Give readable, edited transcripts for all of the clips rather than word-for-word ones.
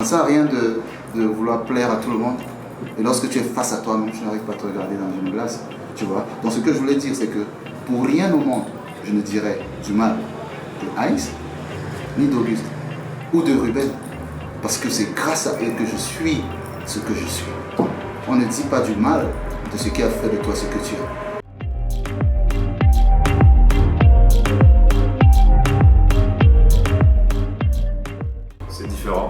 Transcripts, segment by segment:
sert à rien de vouloir plaire à tout le monde. Et lorsque tu es face à toi-même, tu n'arrives pas à te regarder dans une glace. Tu vois. Donc ce que je voulais dire, c'est que pour rien au monde, je ne dirais du mal de Ice, ni d'Auguste, ou de Ruben. Parce que c'est grâce à eux que je suis ce que je suis. On ne dit pas du mal de ce qui a fait de toi ce que tu es. C'est différent.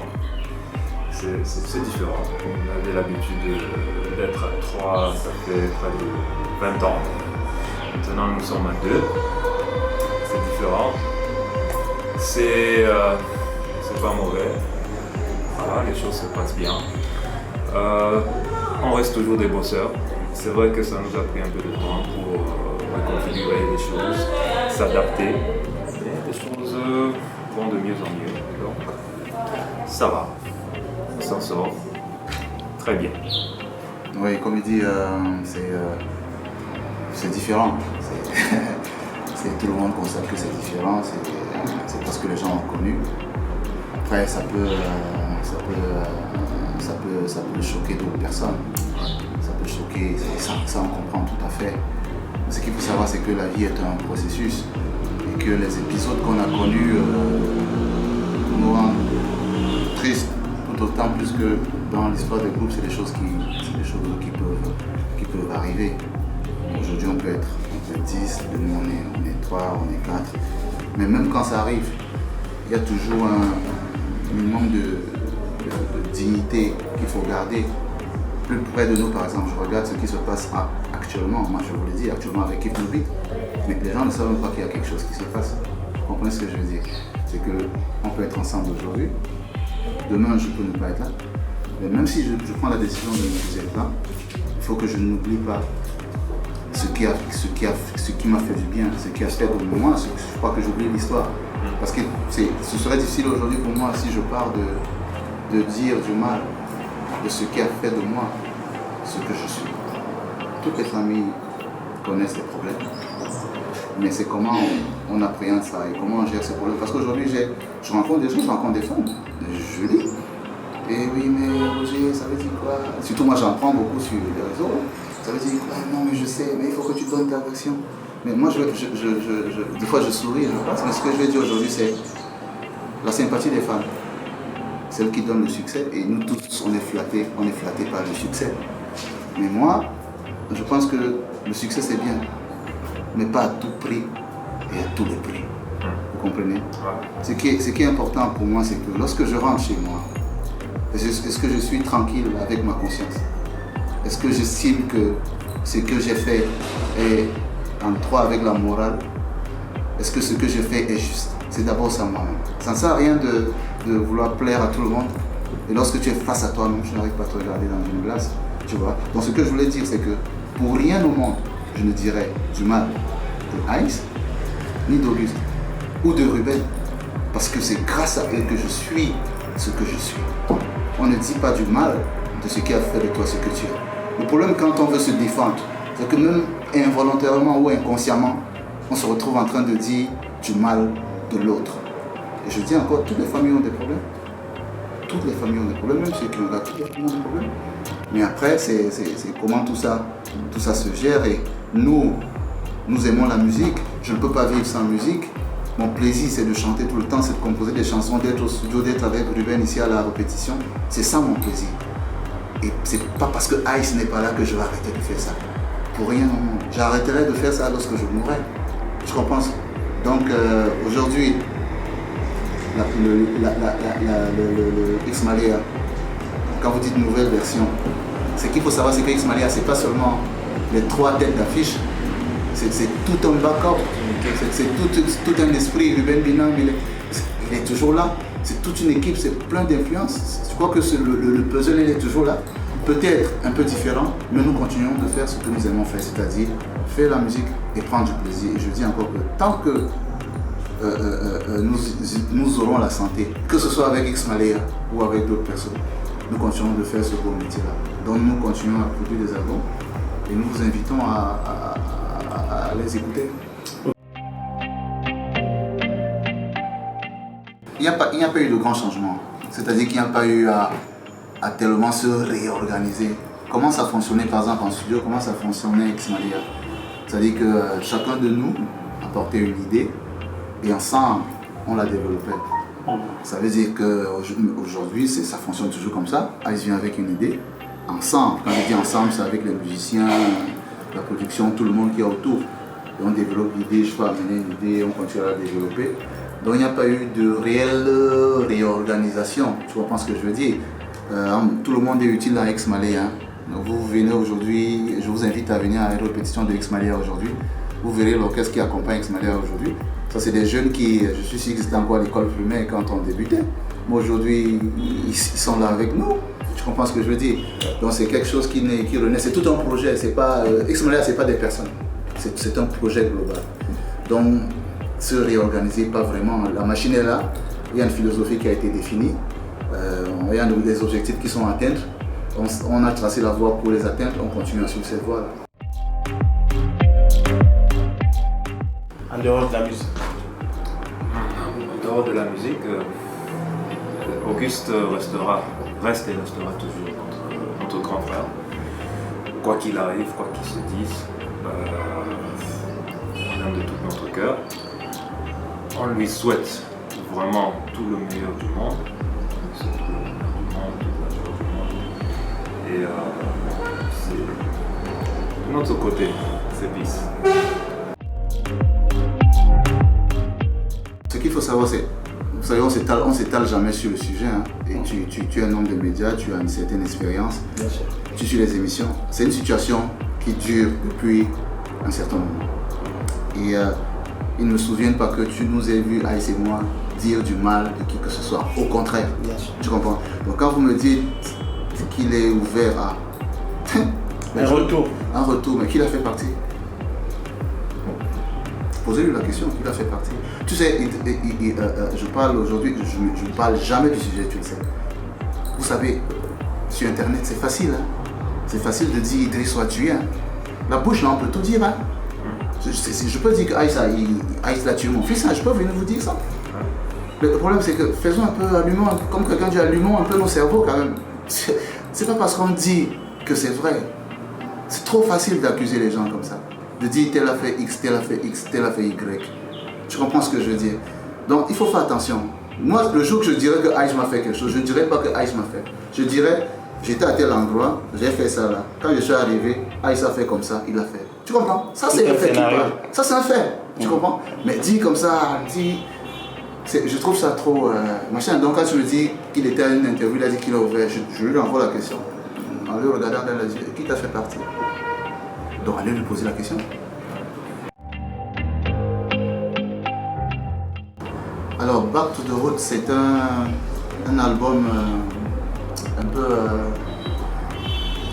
C'est différent. On avait l'habitude d'être à 3, ça fait près de 20 ans. Maintenant nous sommes à 2. C'est différent. C'est pas mauvais. Voilà, les choses se passent bien. On reste toujours des bosseurs. C'est vrai que ça nous a pris un peu de temps pour reconfigurer les choses, s'adapter. Et les choses vont de mieux en mieux. Donc, ça va. On s'en sort très bien. Oui, comme il dit, c'est différent. Tout le monde constate que c'est différent. C'est parce que les gens ont connu. Après, ça peut choquer d'autres personnes. Ça peut choquer, ça on comprend tout à fait. Mais ce qu'il faut savoir, c'est que la vie est un processus et que les épisodes qu'on a connus nous rendent tristes, tout autant plus que dans l'histoire des groupes, c'est des choses qui peuvent arriver. Aujourd'hui, on peut être 10, demain on est 3, on est 4. Mais même quand ça arrive, il y a toujours un minimum de dignité qu'il faut garder. Plus près de nous, par exemple, je regarde ce qui se passe actuellement. Moi, je vous le dis, actuellement avec Keep Beat, mais les gens ne savent même pas qu'il y a quelque chose qui se passe. Vous comprenez ce que je veux dire? C'est qu'on peut être ensemble aujourd'hui, demain je peux ne pas être là, mais même si je prends la décision de ne plus être là, il faut que je n'oublie pas ce qui m'a fait du bien, ce qui a fait de moi, je crois que j'oublie l'histoire. Parce que ce serait difficile aujourd'hui pour moi si je pars de dire du mal de ce qui a fait de moi ce que je suis. Toutes les familles connaissent les problèmes, mais c'est comment on appréhende ça et comment on gère ces problèmes. Parce qu'aujourd'hui, je rencontre des gens, je rencontre des femmes, je dis, et oui, mais Roger, ça veut dire quoi? Surtout moi, j'en prends beaucoup sur les réseaux. Ça veut dire quoi? Non, mais je sais, mais il faut que tu donnes ta version. Mais moi, des fois, je souris, je pense. Mais ce que je vais dire aujourd'hui, c'est la sympathie des femmes. Celle qui donne le succès. Et nous tous, on est flattés par le succès. Mais moi, je pense que le succès, c'est bien. Mais pas à tout prix et à tous les prix. Vous comprenez? Ce qui est important pour moi, c'est que lorsque je rentre chez moi, est-ce que je suis tranquille avec ma conscience? Est-ce que j'estime que ce que j'ai fait est en droit avec la morale? Est-ce que ce que j'ai fait est juste? C'est d'abord ça moi-même. Ça ne sert à rien de vouloir plaire à tout le monde. Et lorsque tu es face à toi-même, tu n'arrives pas à te regarder dans une glace. Tu vois? Donc ce que je voulais dire, c'est que pour rien au monde, je ne dirais du mal de Ice, ni d'Auguste, ou de Ruben. Parce que c'est grâce à eux que je suis ce que je suis. On ne dit pas du mal de ce qui a fait de toi ce que tu es. Le problème quand on veut se défendre, c'est que même involontairement ou inconsciemment, on se retrouve en train de dire du mal de l'autre. Et je dis encore, toutes les familles ont des problèmes. Toutes les familles ont des problèmes, même ceux qui ont toutes les familles ont des problèmes. Mais après, c'est comment tout ça se gère. Et nous aimons la musique. Je ne peux pas vivre sans musique. Mon plaisir, c'est de chanter tout le temps, c'est de composer des chansons, d'être au studio, d'être avec Ruben ici à la répétition. C'est ça mon plaisir. Et c'est pas parce que Ice n'est pas là que je vais arrêter de faire ça. Pour rien au monde. J'arrêterai de faire ça lorsque je mourrai. Je comprends. Donc aujourd'hui, le X-Malia, quand vous dites nouvelle version, ce qu'il faut savoir, c'est que X-Malia, c'est pas seulement les 3 têtes d'affiche, c'est tout un backup, c'est tout un esprit. Ruben Binam, il est toujours là. C'est toute une équipe, c'est plein d'influences. Je crois que le puzzle, il est toujours là. Peut-être un peu différent, mais nous continuons de faire ce que nous aimons faire, c'est-à-dire faire la musique et prendre du plaisir. Et je dis encore que tant que nous aurons la santé, que ce soit avec X-Malia ou avec d'autres personnes, nous continuons de faire ce beau métier-là. Donc nous continuons à produire des albums et nous vous invitons à les écouter. Il n'y a pas eu de grand changement. C'est-à-dire qu'il n'y a pas eu à tellement se réorganiser. Comment ça fonctionnait par exemple en studio, comment ça fonctionnait avec Xmalia? C'est-à-dire que chacun de nous apportait une idée et ensemble, on la développait. Ça veut dire qu'aujourd'hui, ça fonctionne toujours comme ça. Ice vient avec une idée. Ensemble, quand je dis ensemble, c'est avec les musiciens, la production, tout le monde qui est autour. Et on développe l'idée, je peux amener une idée, on continue à la développer. Donc il n'y a pas eu de réelle réorganisation, tu comprends ce que je veux dire. Tout le monde est utile à Xmalia. Hein. Donc vous venez aujourd'hui, je vous invite à venir à une répétition de Xmalia aujourd'hui. Vous verrez l'orchestre qui accompagne Xmalia aujourd'hui. Ça, c'est des jeunes qui, je suis sûr qu'ils étaient encore à l'école primaire quand on débutait. Mais aujourd'hui, ils sont là avec nous. Tu comprends ce que je veux dire? Donc c'est quelque chose qui renaît. C'est tout un projet. C'est pas, Xmalia, c'est pas des personnes. C'est un projet global. Donc, se réorganiser, pas vraiment. La machine est là. Il y a une philosophie qui a été définie. Il y a des objectifs qui sont atteints. On a tracé la voie pour les atteindre. On continue à suivre cette voie-là. En dehors de la musique. En dehors de la musique, Auguste reste et restera toujours notre grand frère. Quoi qu'il arrive, quoi qu'il se dise, on l'aime de tout notre cœur. On lui souhaite vraiment tout le meilleur du monde. On lui souhaite tout le meilleur du monde, toute la joie du monde. Et c'est de notre côté, c'est bis. Ce qu'il faut savoir, c'est, vous savez, on s'étale jamais sur le sujet. Hein. Et tu es un homme de médias, tu as une certaine expérience. Bien sûr. Tu suis les émissions. C'est une situation qui dure depuis un certain moment. Et ils ne me souviennent pas que tu nous aies vu, Ice et moi, dire du mal de qui que ce soit. Au contraire. Bien sûr. Tu comprends? Donc quand vous me dites qu'il est ouvert à Un retour, mais qui l'a fait partie? Posez-lui la question, qui l'a fait partie? Tu sais, je parle aujourd'hui, je ne parle jamais du sujet, tu le sais. Vous savez, sur Internet, c'est facile. Hein? C'est facile de dire Idriss soit tué. Hein? La bouche, là, on peut tout dire. Hein? Je peux dire que Ice l'a tué mon fils, hein? Je peux venir vous dire ça. Le problème, c'est que faisons un peu, allumons, comme quelqu'un dit, allumons un peu nos cerveaux quand même. C'est pas parce qu'on dit que c'est vrai. C'est trop facile d'accuser les gens comme ça. De dire tel a fait X, tel a fait X, tel a fait Y. Tu comprends ce que je veux dire? Donc il faut faire attention. Moi, le jour que je dirais que Ice m'a fait quelque chose, je ne dirais pas que Ice m'a fait. Je dirais, j'étais à tel endroit, j'ai fait ça là. Quand je suis arrivé, Ice a fait comme ça, il a fait. Tu comprends? Ça c'est un fait qui parle. Ça c'est un fait. Tu comprends? Mais dit comme ça, je trouve ça trop machin. Donc quand tu me dis qu'il était à une interview, il a dit qu'il a ouvert, je lui envoie la question. En lui regardant dans les yeux, qui t'a fait partie? Donc allez lui poser la question. Alors Back to the Road, c'est un album un peu,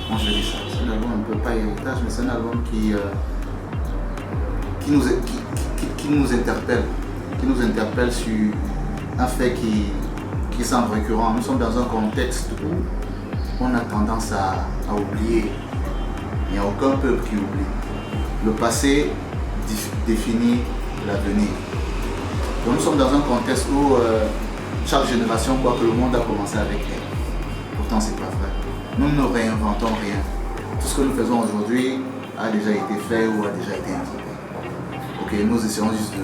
comment je dis ça, c'est un album un peu pas héritage, mais c'est un album qui nous interpelle sur un fait qui semble récurrent. Nous sommes dans un contexte où on a tendance à oublier. Il n'y a aucun peuple qui oublie. Le passé définit l'avenir. Donc nous sommes dans un contexte où chaque génération croit que le monde a commencé avec elle. Pourtant, c'est pas vrai. Nous ne réinventons rien. Tout ce que nous faisons aujourd'hui a déjà été fait ou a déjà été inventé. Ok, nous essayons juste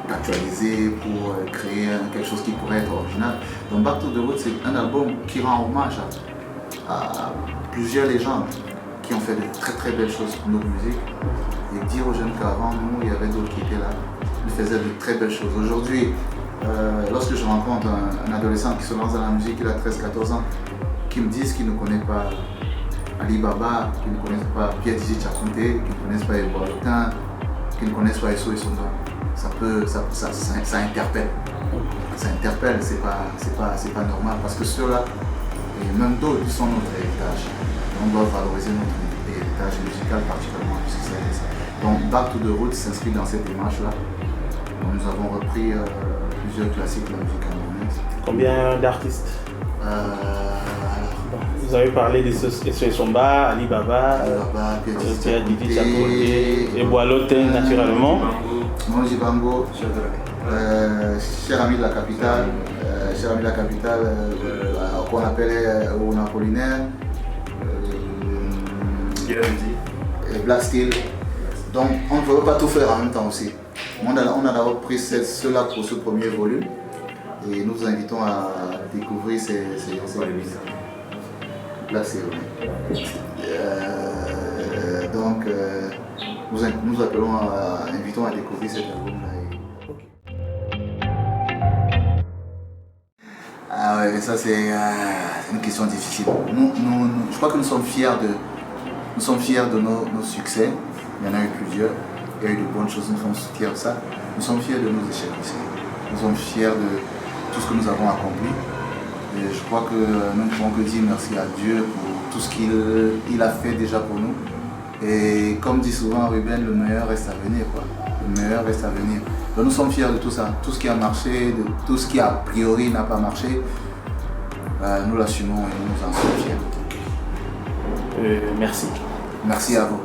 d'actualiser pour créer quelque chose qui pourrait être original. Donc Back to the Road, c'est un album qui rend hommage à plusieurs légendes qui ont fait de très très belles choses pour notre musique. Et dire aux jeunes qu'avant nous, il y avait d'autres qui étaient là, ils faisaient de très belles choses. Aujourd'hui, lorsque je rencontre un adolescent qui se lance dans la musique, il a 13-14 ans, qui me disent qu'il ne connaît pas Ali Baba, qu'ils ne connaissent pas Pierre Didi Tchakounte, qu'ils ne connaissent pas Ebo Alotin, qu'ils ne connaissent pas Esso et Songa. Ça interpelle. Ça interpelle, c'est pas normal parce que ceux-là, et même d'autres, ils sont notre héritage. On doit valoriser notre héritage musical particulièrement puisque c'est ça. Donc Back to the Road s'inscrit dans cette démarche-là. Nous avons repris plusieurs classiques de la musique camerounaise. Combien d'artistes? Vous avez parlé de Esso et Songa, Ali Baba, Pierre Didi Tchakounte, Ebo Alotin naturellement. Monji Bango, cher ami de la capitale, cher ami de la capitale, qu'on appelait au Napolinaire, Black Steel. Donc on ne peut pas tout faire en même temps aussi. On a d'abord pris cela pour ce premier volume et nous vous invitons à découvrir ces Black Steel. Donc nous invitons à découvrir cet album-là. Ah ouais, ça c'est une question difficile. Je crois que nous sommes fiers de nos succès. Il y en a eu plusieurs. Il y a eu de bonnes choses, nous sommes fiers de ça. Nous sommes fiers de nos échecs aussi. Nous sommes fiers de tout ce que nous avons accompli. Et je crois que nous ne pouvons que dire merci à Dieu pour tout ce qu'il a fait déjà pour nous. Et comme dit souvent Ruben, le meilleur reste à venir, quoi. Le meilleur reste à venir. Donc nous sommes fiers de tout ça. Tout ce qui a marché, de tout ce qui a priori n'a pas marché, nous l'assumons et nous en sommes fiers. Merci. Merci à vous.